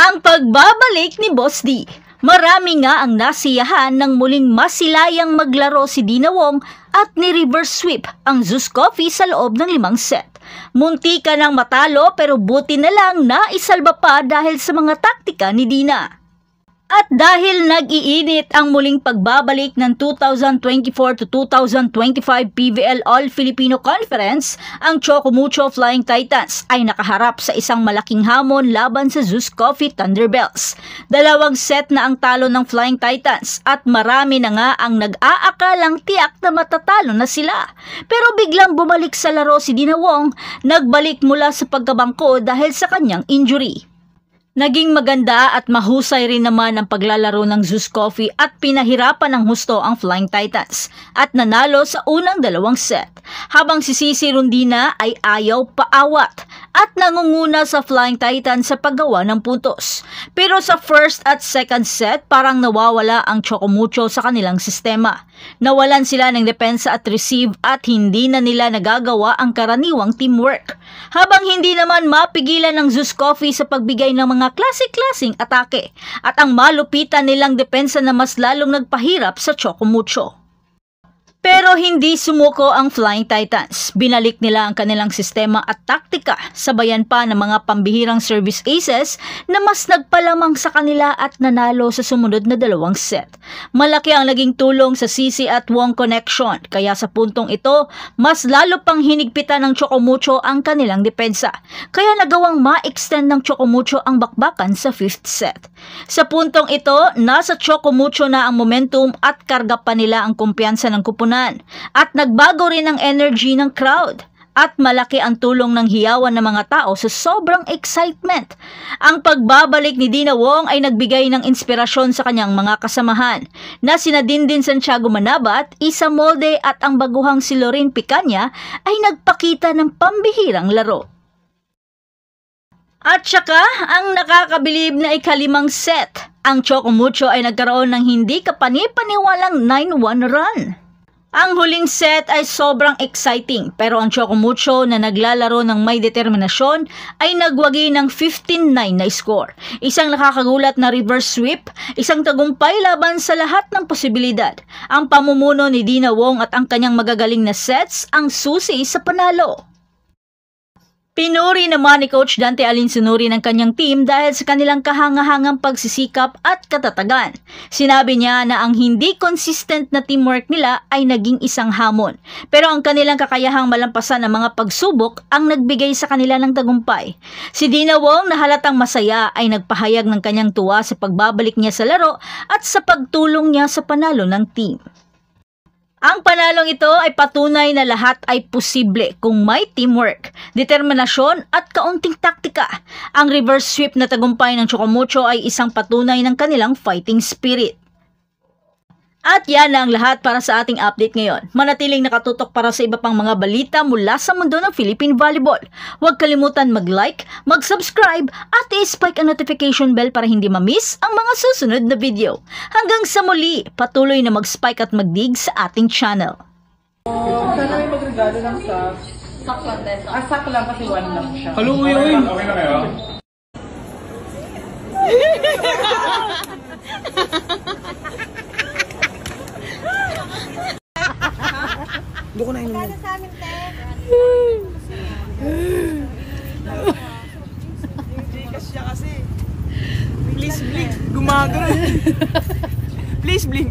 Ang pagbabalik ni Boss D. Marami nga ang nasiyahan nang muling masilayang maglaro si Dina Wong at ni-reverse sweep ang Zeus Coffee sa loob ng 5 set. Munti ka nang matalo pero buti na lang naisalba pa dahil sa mga taktika ni Dina. At dahil nag-iinit ang muling pagbabalik ng 2024 to 2025 PVL All-Filipino Conference, ang Choco Mucho Flying Titans ay nakaharap sa isang malaking hamon laban sa Zeus Coffee Thunderbells. 2 set na ang talo ng Flying Titans at marami na nga ang nag-aakalang tiyak na matatalo na sila. Pero biglang bumalik sa laro si Dina Wong, nagbalik mula sa pagkabangko dahil sa kanyang injury. Naging maganda at mahusay rin naman ang paglalaro ng Zeus Coffee at pinahirapan ng husto ang Flying Titans at nanalo sa unang 2 set. Habang si Cici Rondina ay ayaw paawat at nangunguna sa Flying Titans sa paggawa ng puntos. Pero sa first at second set parang nawawala ang Choco Mucho sa kanilang sistema. Nawalan sila ng depensa at receive at hindi na nila nagagawa ang karaniwang teamwork. Habang hindi naman mapigilan ng Zeus Coffee sa pagbigay ng mga klase-klaseng atake at ang malupitan nilang depensa na mas lalong nagpahirap sa Choco Mucho. Pero hindi sumuko ang Flying Titans. Binalik nila ang kanilang sistema at taktika, sabayan pa ng mga pambihirang service aces na mas nagpalamang sa kanila at nanalo sa sumunod na 2 set. Malaki ang naging tulong sa Cici at Wong connection, kaya sa puntong ito, mas lalo pang hinigpitan ng Choco Mucho ang kanilang depensa. Kaya nagawang ma-extend ng Choco Mucho ang bakbakan sa 5th set. Sa puntong ito, nasa Choco Mucho na ang momentum at karga pa nila ang kumpiyansa ng kupunan. At nagbago rin ang energy ng crowd at malaki ang tulong ng hiyawan ng mga tao sa sobrang excitement. Ang pagbabalik ni Dina Wong ay nagbigay ng inspirasyon sa kanyang mga kasamahan na sina Dindin Santiago Manabat, Isa Molde at ang baguhang si Lorin Picaña ay nagpakita ng pambihirang laro. At saka, ang nakakabilib na ika-5 set, ang Choco Mucho ay nagkaroon ng hindi kapani-paniwalang 9-1 run. Ang huling set ay sobrang exciting pero ang Choco Mucho na naglalaro ng may determinasyon ay nagwagi ng 15-9 na score. Isang nakakagulat na reverse sweep, isang tagumpay laban sa lahat ng posibilidad. Ang pamumuno ni Dina Wong at ang kanyang magagaling na sets ang susi sa panalo. Pinuri naman ni Coach Dante Alinsunuri ng kanyang team dahil sa kanilang kahangahangang pagsisikap at katatagan. Sinabi niya na ang hindi consistent na teamwork nila ay naging isang hamon. Pero ang kanilang kakayahang malampasan ng mga pagsubok ang nagbigay sa kanila ng tagumpay. Si Dina Wong na halatang masaya ay nagpahayag ng kanyang tuwa sa pagbabalik niya sa laro at sa pagtulong niya sa panalo ng team. Ang panalong ito ay patunay na lahat ay posible kung may teamwork, determinasyon at kaunting taktika. Ang reverse sweep na tagumpay ng Choco Mucho ay isang patunay ng kanilang fighting spirit. At yan ang lahat para sa ating update ngayon. Manatiling nakatutok para sa iba pang mga balita mula sa mundo ng Philippine Volleyball. Huwag kalimutan mag-like, mag-subscribe at i-spike ang notification bell para hindi ma-miss ang mga susunod na video. Hanggang sa muli, patuloy na mag-spike at mag-dig sa ating channel. Sana may magregalo ng sak. Sak lang din. Sak lang kasi 1 lang siya. Haluwi yun! Okay na kayo? Doon ko na inom. Gcash siya kasi. Please blink. Gumagano. Please blink.